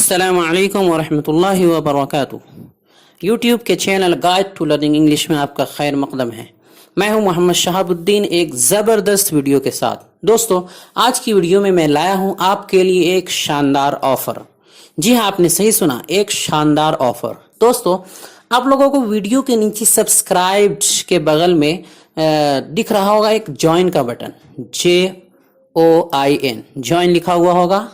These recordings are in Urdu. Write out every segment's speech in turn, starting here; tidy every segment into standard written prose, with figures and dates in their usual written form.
السلام علیکم ورحمۃ اللہ وبرکاتہ۔ یوٹیوب کے channel guide to learning English میں آپ کا خیر مقدم ہے۔ میں ہوں محمد شہاب الدین ایک زبردست ویڈیو کے ساتھ۔ دوستو، آج کی ویڈیو میں لایا ہوں آپ کے لیے ایک شاندار آفر۔ جی ہاں، آپ نے صحیح سنا، ایک شاندار آفر۔ دوستو، آپ لوگوں کو ویڈیو کے نیچے سبسکرائب کے بغل میں دکھ رہا ہوگا ایک جوائن کا بٹن، JOIN، جوائن لکھا ہوا ہوگا۔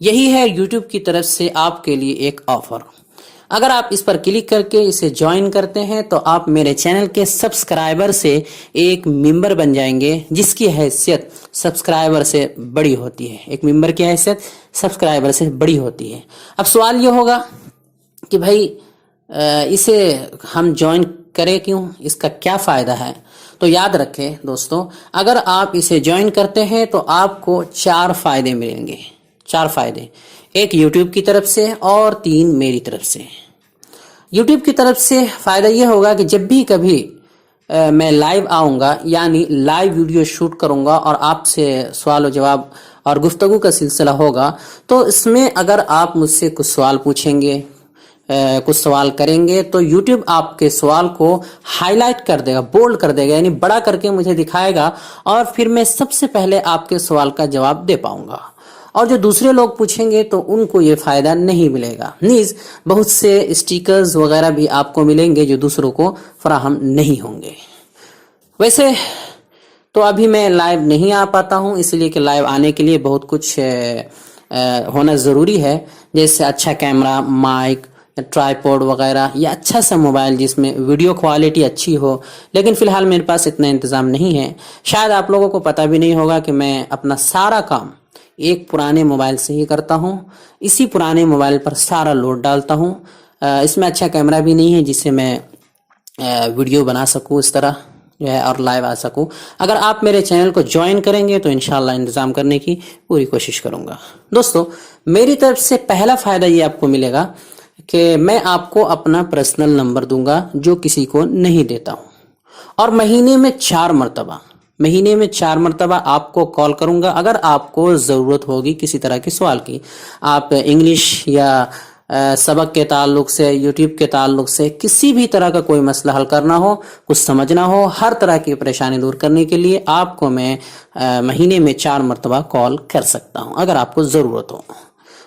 یہی ہے یوٹیوب کی طرف سے آپ کے لیے ایک آفر۔ اگر آپ اس پر کلک کر کے اسے جوائن کرتے ہیں تو آپ میرے چینل کے سبسکرائبر سے ایک ممبر بن جائیں گے، جس کی حیثیت سبسکرائبر سے بڑی ہوتی ہے۔ ایک ممبر کی حیثیت سبسکرائبر سے بڑی ہوتی ہے۔ اب سوال یہ ہوگا کہ بھائی اسے ہم جوائن کریں کیوں، اس کا کیا فائدہ ہے؟ تو یاد رکھیں دوستو، اگر آپ اسے جوائن کرتے ہیں تو آپ کو 4 فائدے ملیں گے۔ 4 فائدے، ایک یوٹیوب کی طرف سے اور 3 میری طرف سے۔ یوٹیوب کی طرف سے فائدہ یہ ہوگا کہ جب بھی کبھی میں لائیو آؤں گا، یعنی لائیو ویڈیو شوٹ کروں گا اور آپ سے سوال و جواب اور گفتگو کا سلسلہ ہوگا، تو اس میں اگر آپ مجھ سے کچھ سوال پوچھیں گے، کچھ سوال کریں گے، تو یوٹیوب آپ کے سوال کو ہائی لائٹ کر دے گا، بولڈ کر دے گا، یعنی بڑا کر کے مجھے دکھائے گا، اور پھر میں سب سے پہلے آپ کے سوال کا جواب دے پاؤں گا۔ اور جو دوسرے لوگ پوچھیں گے تو ان کو یہ فائدہ نہیں ملے گا۔ نیز بہت سے اسٹیکرز وغیرہ بھی آپ کو ملیں گے جو دوسروں کو فراہم نہیں ہوں گے۔ ویسے تو ابھی میں لائیو نہیں آ پاتا ہوں، اس لیے کہ لائیو آنے کے لیے بہت کچھ ہونا ضروری ہے، جیسے اچھا کیمرہ، مائک، ٹرائیپوڈ وغیرہ، یا اچھا سا موبائل جس میں ویڈیو کوالٹی اچھی ہو، لیکن فی الحال میرے پاس اتنا انتظام نہیں ہے۔ شاید آپ لوگوں کو پتہ بھی نہیں ہوگا کہ میں اپنا سارا کام ایک پرانے موبائل سے ہی کرتا ہوں۔ اسی پرانے موبائل پر سارا لوڈ ڈالتا ہوں۔ اس میں اچھا کیمرہ بھی نہیں ہے جس سے میں ویڈیو بنا سکوں اس طرح جو ہے اور لائیو آ سکوں۔ اگر آپ میرے چینل کو جوائن کریں گے تو انشاءاللہ انتظام کرنے کی پوری کوشش کروں گا۔ دوستو، میری طرف سے پہلا فائدہ یہ آپ کو ملے گا کہ میں آپ کو اپنا پرسنل نمبر دوں گا جو کسی کو نہیں دیتا ہوں، اور مہینے میں 4 مرتبہ آپ کو کال کروں گا۔ اگر آپ کو ضرورت ہوگی کسی طرح کے سوال کی، آپ انگلش یا سبق کے تعلق سے، یوٹیوب کے تعلق سے کسی بھی طرح کا کوئی مسئلہ حل کرنا ہو، کچھ سمجھنا ہو، ہر طرح کی پریشانی دور کرنے کے لیے آپ کو میں مہینے میں 4 مرتبہ کال کر سکتا ہوں اگر آپ کو ضرورت ہو۔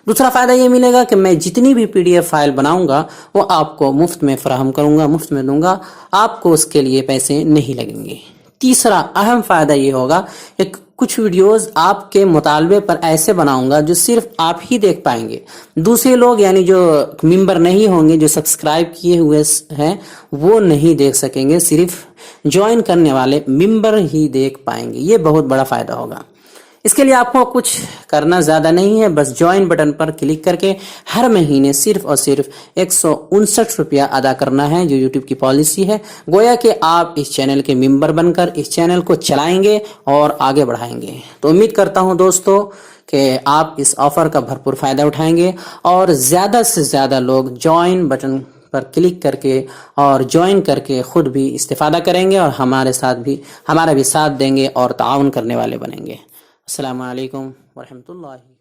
دوسرا فائدہ یہ ملے گا کہ میں جتنی بھی PDF فائل بناؤں گا وہ آپ کو مفت میں فراہم کروں گا، مفت میں دوں گا، آپ کو اس کے لیے پیسے نہیں لگیں گے۔ تیسرا اہم فائدہ یہ ہوگا کہ کچھ ویڈیوز آپ کے مطالبے پر ایسے بناؤں گا جو صرف آپ ہی دیکھ پائیں گے، دوسرے لوگ یعنی جو ممبر نہیں ہوں گے، جو سبسکرائب کیے ہوئے ہیں، وہ نہیں دیکھ سکیں گے، صرف جوائن کرنے والے ممبر ہی دیکھ پائیں گے۔ یہ بہت بڑا فائدہ ہوگا۔ اس کے لیے آپ کو کچھ کرنا زیادہ نہیں ہے، بس جوائن بٹن پر کلک کر کے ہر مہینے صرف اور صرف 159 روپیہ ادا کرنا ہے، جو یوٹیوب کی پالیسی ہے۔ گویا کہ آپ اس چینل کے ممبر بن کر اس چینل کو چلائیں گے اور آگے بڑھائیں گے۔ تو امید کرتا ہوں دوستو کہ آپ اس آفر کا بھرپور فائدہ اٹھائیں گے اور زیادہ سے زیادہ لوگ جوائن بٹن پر کلک کر کے اور جوائن کر کے خود بھی استفادہ کریں گے اور ہمارا بھی ساتھ دیں گے اور تعاون کرنے والے بنیں گے۔ السلام علیکم ورحمۃ اللہ۔